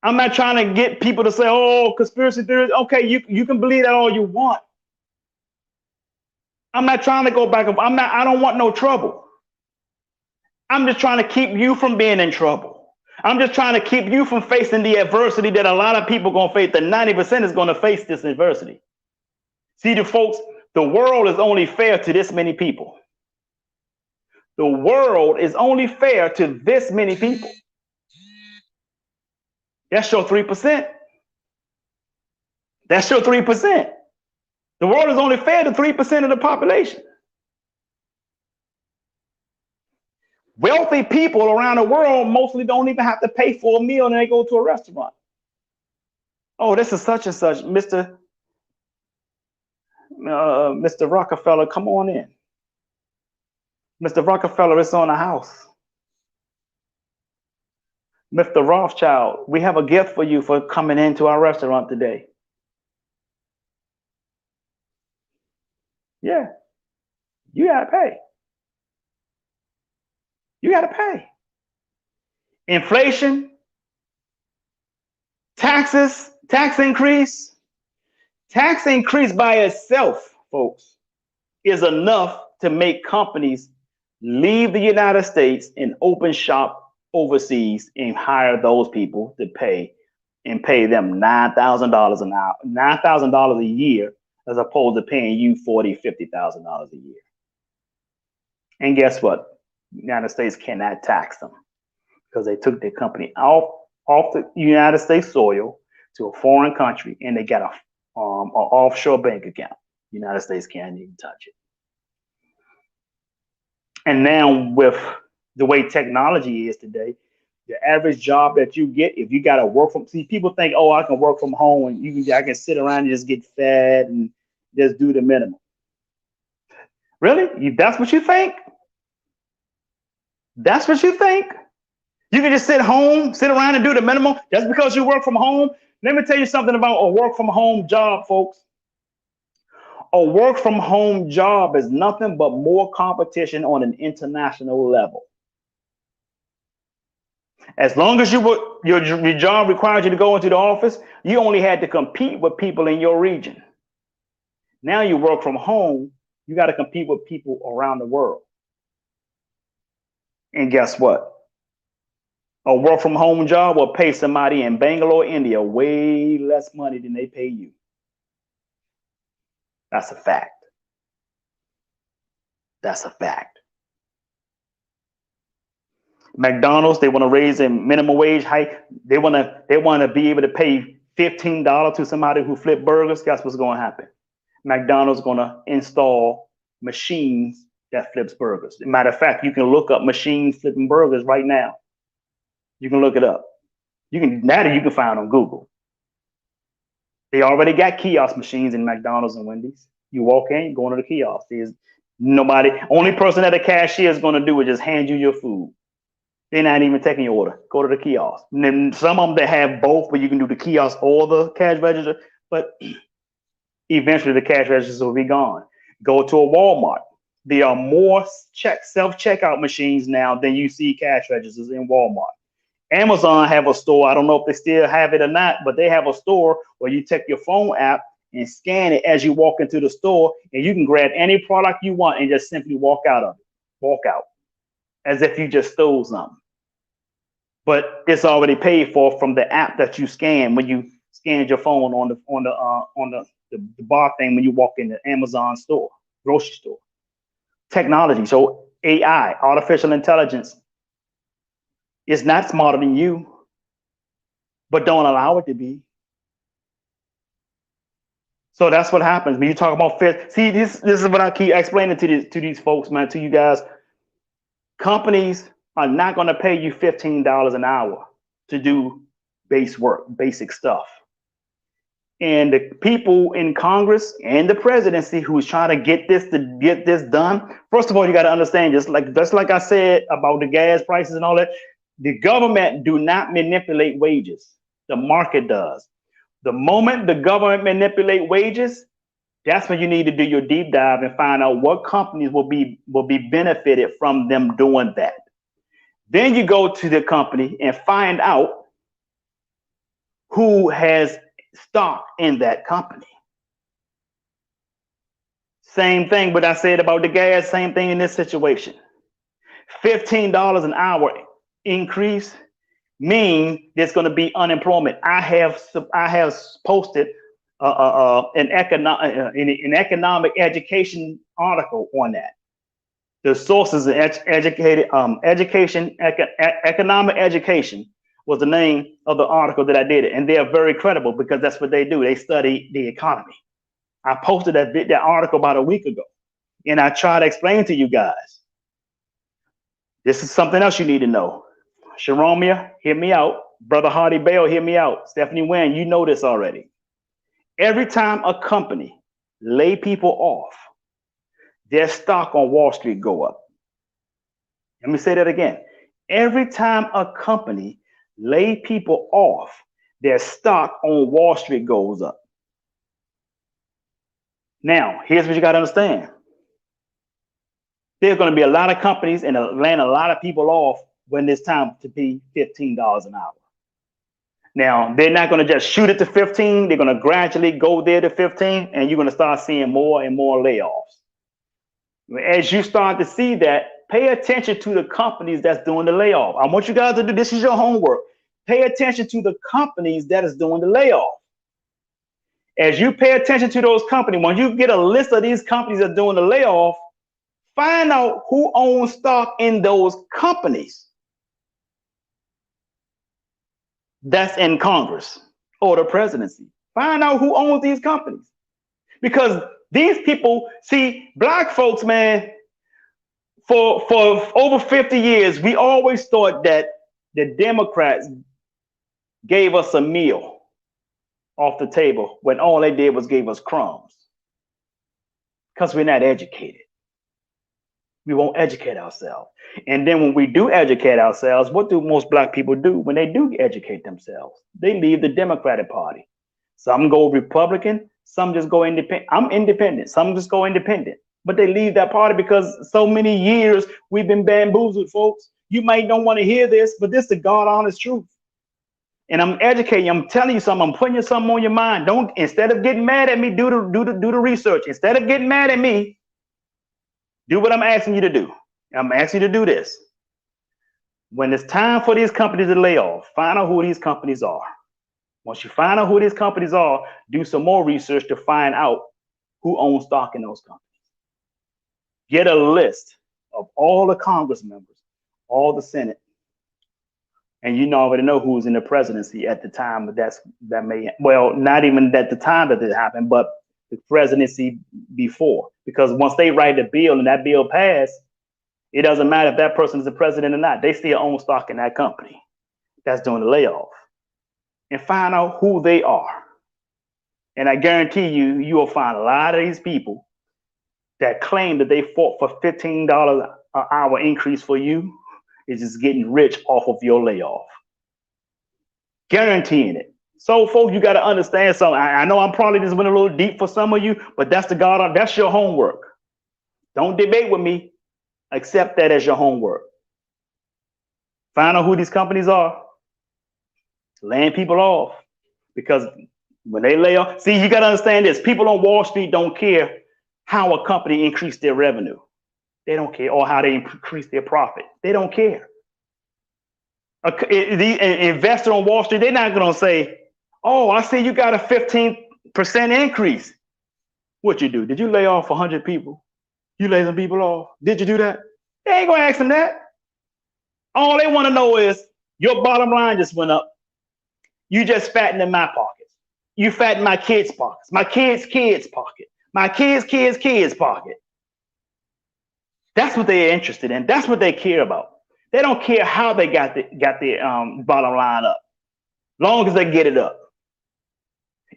I'm not trying to get people to say, oh, conspiracy theories. Okay, you can believe that all you want. I'm not trying to go back. I don't want no trouble. I'm just trying to keep you from being in trouble. I'm just trying to keep you from facing the adversity that a lot of people are going to face. The 90% is going to face this adversity. See, the folks, the world is only fair to this many people. The world is only fair to this many people. That's your 3%. That's your 3%. The world is only fair to 3% of the population. Wealthy people around the world mostly don't even have to pay for a meal when they go to a restaurant. Oh, this is such and such, Mr. Rockefeller, come on in. Mr. Rockefeller, it's on the house. Mr. Rothschild, we have a gift for you for coming into our restaurant today. Yeah, you gotta pay. You gotta pay. Inflation, taxes, tax increase by itself, folks, is enough to make companies leave the United States and open shop overseas and hire those people to pay them $9,000 an hour, $9,000 a year, as opposed to paying you $40,000, $50,000 a year. And guess what? The United States cannot tax them because they took their company off the United States soil to a foreign country, and they got an offshore bank account. The United States can't even touch it. And now with the way technology is today, the average job that you get, if you got to work from, see, people think, oh, I can work from home and I can sit around and just get fed and just do the minimum. Really? That's what you think? That's what you think? You can just sit around and do the minimum just because you work from home? Let me tell you something about a work from home job, folks. A work from home job is nothing but more competition on an international level. As long as your job required you to go into the office, you only had to compete with people in your region. Now you work from home, you got to compete with people around the world. And guess what? A work from home job will pay somebody in Bangalore, India, way less money than they pay you. That's a fact. That's a fact. McDonald's, they want to raise a minimum wage hike. They want to be able to pay $15 to somebody who flip burgers. Guess what's going to happen? McDonald's going to install machines that flips burgers. Matter of fact, you can look up machines flipping burgers right now. You can look it up. You can find on Google. They already got kiosk machines in McDonald's and Wendy's. You walk in, you go into the kiosk. There's nobody. Only person at a cashier is going to do is just hand you your food. They're not even taking your order. Go to the kiosk. And then some of them that have both, but you can do the kiosk or the cash register. But eventually the cash registers will be gone. Go to a Walmart. There are more self-checkout machines now than you see cash registers in Walmart. Amazon have a store. I don't know if they still have it or not, but they have a store where you take your phone app and scan it as you walk into the store, and you can grab any product you want and just simply walk out of it. Walk out as if you just stole something. But it's already paid for from the app that you scan when you scanned your phone on the bar thing when you walk in the Amazon store, grocery store. Technology, so AI, artificial intelligence, is not smarter than you, but don't allow it to be. So that's what happens when you talk about fit. See, this is what I keep explaining to these folks, man, to you guys. Companies are not going to pay you $15 an hour to do basic stuff. And the people in Congress and the presidency who's trying to get this done, first of all, you got to understand, just like I said about the gas prices and all that, the government do not manipulate wages. The market does. The moment the government manipulate wages, that's when you need to do your deep dive and find out what companies will be benefited from them doing that. Then you go to the company and find out who has stock in that company. Same thing what I said about the gas, same thing in this situation. $15 an hour increase mean there's going to be unemployment. I have posted an economic education article on that. The sources of economic education was the name of the article that I did, and they are very credible because that's what they do. They study the economy. I posted that article about a week ago, and I try to explain to you guys. This is something else you need to know. Sharomia, hear me out. Brother Hardy Bale, hear me out. Stephanie Wen, you know this already. Every time a company lay people off, their stock on Wall Street go up. Let me say that again. Every time a company lay people off, their stock on Wall Street goes up. Now, here's what you got to understand. There's going to be a lot of companies and laying a lot of people off when it's time to pay $15 an hour. Now, they're not going to just shoot it to 15. They're going to gradually go there to 15, and you're going to start seeing more and more layoffs. As you start to see that, pay attention to the companies that's doing the layoff. I want you guys to do, this is your homework. Pay attention to the companies that is doing the layoff. As you pay attention to those companies, when you get a list of these companies that are doing the layoff, find out who owns stock in those companies that's in Congress or the presidency. Find out who owns these companies. Because these people, see, black folks, man, for over 50 years, we always thought that the Democrats gave us a meal off the table when all they did was gave us crumbs. Because we're not educated. We won't educate ourselves. And then when we do educate ourselves, what do most black people do when they do educate themselves? They leave the Democratic Party. Some go Republican, some just go independent. I'm independent. Some just go independent. But they leave that party because so many years we've been bamboozled, folks. You might don't want to hear this, but this is the God honest truth. And I'm educating you. I'm telling you something. I'm putting you something on your mind. Don't, instead of getting mad at me, do the research. Instead of getting mad at me, do what I'm asking you to do. I'm asking you to do this. When it's time for these companies to lay off, find out who these companies are. Once you find out who these companies are, do some more research to find out who owns stock in those companies. Get a list of all the Congress members, all the Senate, and you already know who's in the presidency at the time. But that may, well, not even at the time that it happened, but the presidency before. Because once they write a bill and that bill passed, it doesn't matter if that person is the president or not. They still own stock in that company that's doing the layoff. And find out who they are. And I guarantee you, you will find a lot of these people that claim that they fought for $15 an hour increase for you is just getting rich off of your layoff. Guaranteeing it. So, folks, you got to understand something. I know I'm probably just went a little deep for some of you, but that's that's your homework. Don't debate with me. Accept that as your homework. Find out who these companies are. Laying people off. Because when they lay off, see, you got to understand this. People on Wall Street don't care how a company increased their revenue. They don't care. Or how they increase their profit. They don't care. The investor on Wall Street, they're not going to say, oh, I see you got a 15% increase. What you do? Did you lay off 100 people? You lay some people off? Did you do that? They ain't going to ask them that. All they want to know is your bottom line just went up. You just fattened in my pockets. You fattened my kids' pockets. My kids' pocket. My kids' pocket. That's what they're interested in. That's what they care about. They don't care how they got their bottom line up, long as they get it up.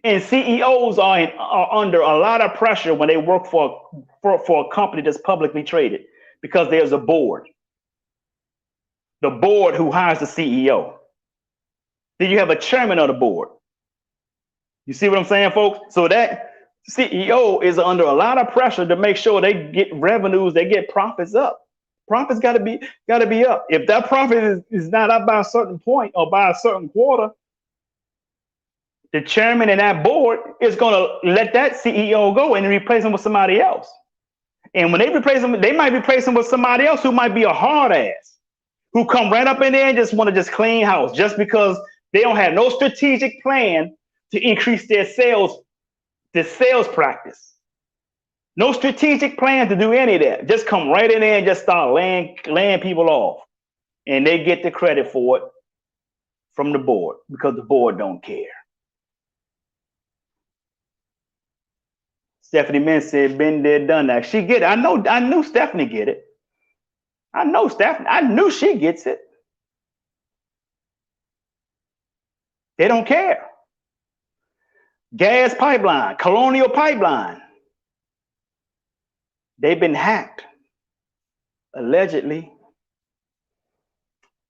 And CEOs are under a lot of pressure when they work for a company that's publicly traded, because there's a board. The board who hires the CEO. Then you have a chairman of the board. You see what I'm saying, folks? So that CEO is under a lot of pressure to make sure they get revenues, they get profits up. Profits got to be up. If that profit is not up by a certain point or by a certain quarter, the chairman and that board is going to let that CEO go and replace him with somebody else. And when they replace him, they might replace him with somebody else who might be a hard ass, who come right up in there and just want to just clean house just because they don't have no strategic plan to increase their sales practice. No strategic plan to do any of that. Just come right in there and just start laying people off. And they get the credit for it from the board because the board don't care. Stephanie Min said, been there, done that. She get it. I knew Stephanie get it. I know Stephanie. I knew she gets it. They don't care. Gas pipeline, Colonial Pipeline. They've been hacked, allegedly.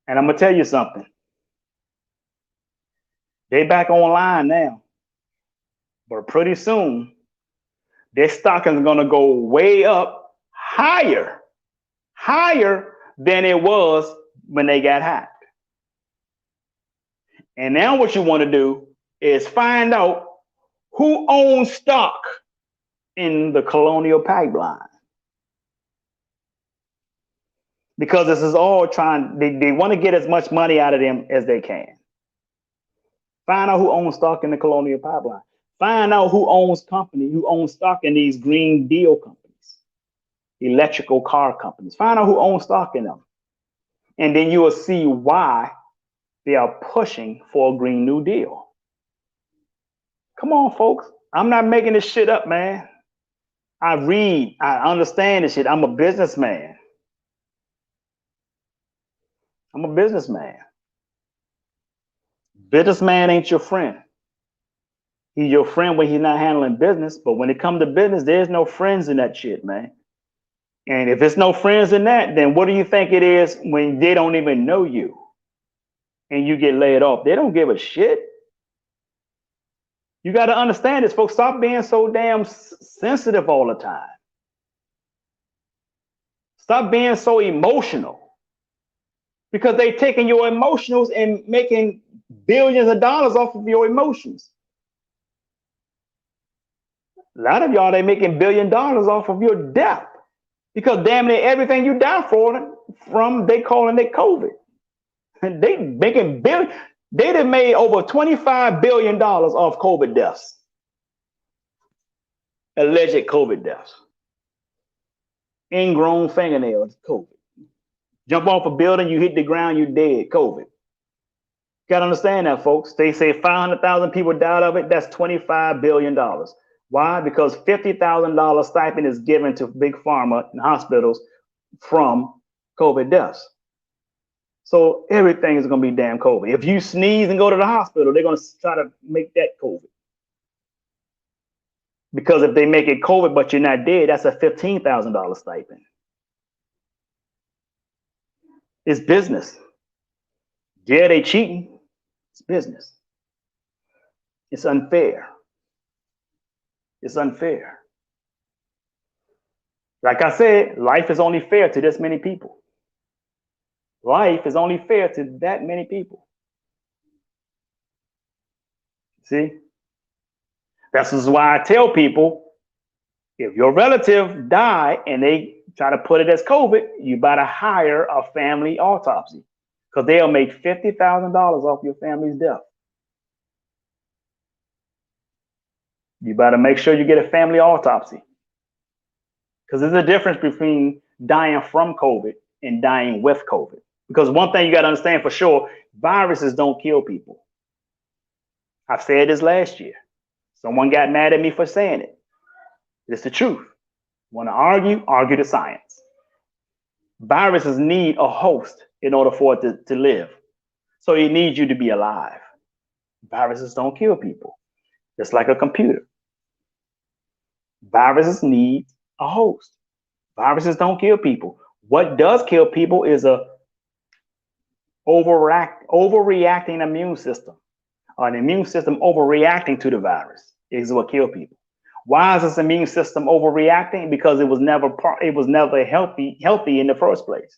And I'm gonna tell you something. They back online now, but pretty soon their stock is gonna go way up, higher than it was when they got hacked. And now what you want to do is find out who owns stock in the Colonial Pipeline. Because this is all they want to get as much money out of them as they can. Find out who owns stock in the Colonial Pipeline. Find out who owns stock in these Green Deal companies, electrical car companies. Find out who owns stock in them. And then you will see why they are pushing for a Green New Deal. Come on, folks. I'm not making this shit up, man. I read, I understand this shit. I'm a businessman. I'm a businessman. Businessman ain't your friend. He's your friend when he's not handling business, but when it comes to business, there's no friends in that shit, man. And if it's no friends in that, then what do you think it is when they don't even know you and you get laid off? They don't give a shit. You got to understand this, folks. Stop being so damn sensitive all the time. Stop being so emotional. Because they're taking your emotions and making billions of dollars off of your emotions. A lot of y'all, they're making $1 billion off of your death. Because damn near everything you die from, they calling it COVID. And they making billions. They'd have made over $25 billion off COVID deaths. Alleged COVID deaths. Ingrown fingernails, COVID. Jump off a building, you hit the ground, you're dead, COVID. Got to understand that, folks. They say 500,000 people died of it. That's $25 billion. Why? Because $50,000 stipend is given to big pharma and hospitals from COVID deaths. So everything is going to be damn COVID. If you sneeze and go to the hospital, they're going to try to make that COVID. Because if they make it COVID, but you're not dead, that's a $15,000 stipend. It's business. Yeah, they cheating. It's business. It's unfair. It's unfair. Like I said, life is only fair to this many people. Life is only fair to that many people. See? This is why I tell people, if your relative die and they try to put it as COVID, you better hire a family autopsy because they'll make $50,000 off your family's death. You better make sure you get a family autopsy because there's a difference between dying from COVID and dying with COVID. Because one thing you got to understand for sure, viruses don't kill people. I said this last year. Someone got mad at me for saying it. It's the truth. Want to argue? Argue the science. Viruses need a host in order for it to live. So it needs you to be alive. Viruses don't kill people. Just like a computer. Viruses need a host. Viruses don't kill people. What does kill people is a overreacting immune system. An immune system overreacting to the virus is what kills people. Why is this immune system overreacting? Because it was never healthy in the first place.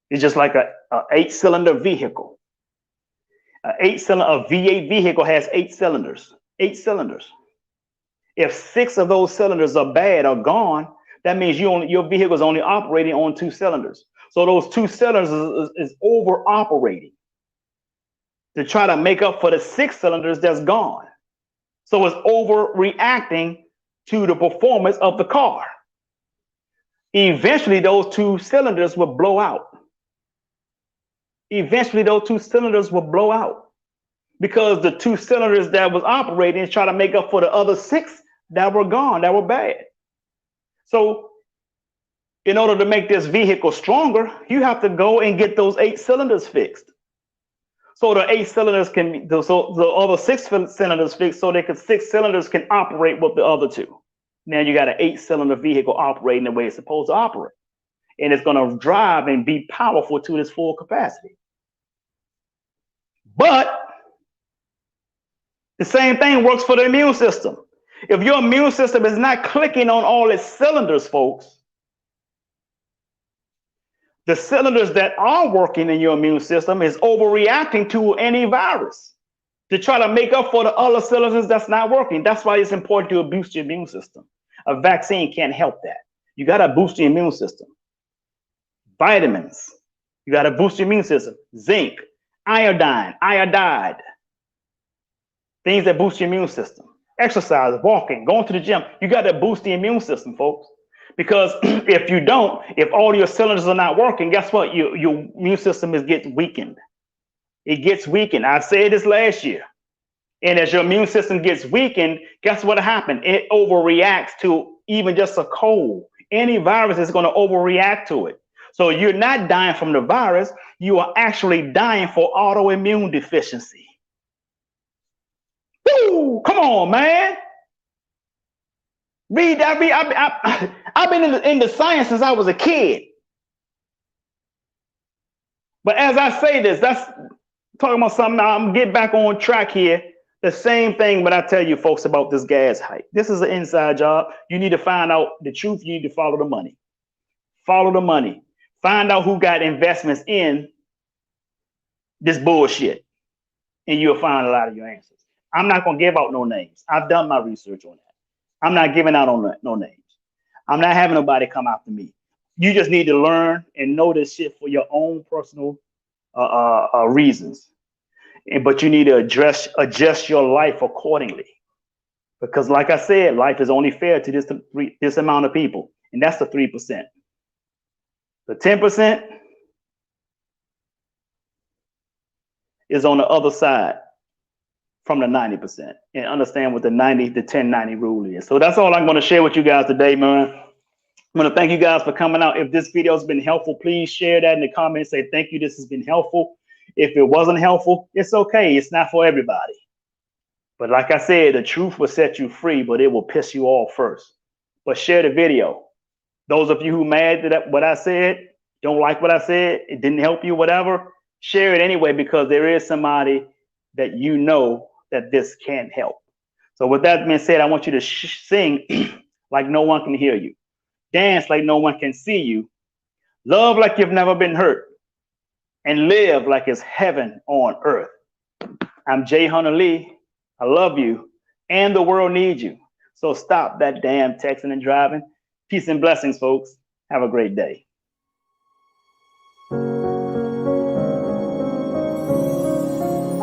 It's just like a 8-cylinder vehicle. A V8 vehicle has 8 cylinders. 8 cylinders. If 6 of those cylinders are bad or gone, that means your vehicle is only operating on 2 cylinders. So those 2 cylinders is over operating to try to make up for the 6 cylinders that's gone. So it's overreacting to the performance of the car. Eventually, those two cylinders will blow out. Eventually, those two cylinders will blow out because the two cylinders that was operating is trying to make up for the other six that were gone, that were bad. So in order to make this vehicle stronger, you have to go and get those 8 cylinders fixed. So the 8 cylinders can, so the other 6 cylinders fixed, so 6 cylinders can operate with the other 2. Now you got an 8-cylinder vehicle operating the way it's supposed to operate. And it's going to drive and be powerful to its full capacity. But the same thing works for the immune system. If your immune system is not clicking on all its cylinders, folks, the cylinders that are working in your immune system is overreacting to any virus to try to make up for the other cylinders that's not working. That's why it's important to boost your immune system. A vaccine can't help that. You got to boost your immune system. Vitamins, you got to boost your immune system. Zinc, iodine, iodide, things that boost your immune system. Exercise, walking, going to the gym. You got to boost the immune system, folks. Because if you don't, if all your cylinders are not working, guess what? Your immune system gets weakened. It gets weakened. I said this last year. And as your immune system gets weakened, guess what happened? It overreacts to even just a cold. Any virus is going to overreact to it. So you're not dying from the virus. You are actually dying for autoimmune deficiency. Woo! Come on, man. Read that. I've been in the science since I was a kid. But as I say this, that's talking about something. I'm getting back on track here. The same thing when I tell you folks about this gas hike. This is an inside job. You need to find out the truth. You need to follow the money. Follow the money. Find out who got investments in this bullshit. And you'll find a lot of your answers. I'm not going to give out no names. I've done my research on that. I'm not giving out on no names. I'm not having nobody come after me. You just need to learn and know this shit for your own personal reasons. But you need to adjust your life accordingly. Because like I said, life is only fair to this amount of people. And that's the 3%. The 10% is on the other side from the 90%. And understand what the 10-90 rule is. So that's all I'm going to share with you guys today, man. I'm going to thank you guys for coming out. If this video has been helpful, please share that in the comments. Say thank you. This has been helpful. If it wasn't helpful, it's okay. It's not for everybody. But like I said, the truth will set you free, but it will piss you off first. But share the video. Those of you who mad at what I said, don't like what I said, it didn't help you, whatever, share it anyway, because there is somebody that you know that this can't help. So with that being said, I want you to sing like no one can hear you. Dance like no one can see you. Love like you've never been hurt. And live like it's heaven on earth. I'm Jay Hunter Lee. I love you. And the world needs you. So stop that damn texting and driving. Peace and blessings, folks. Have a great day.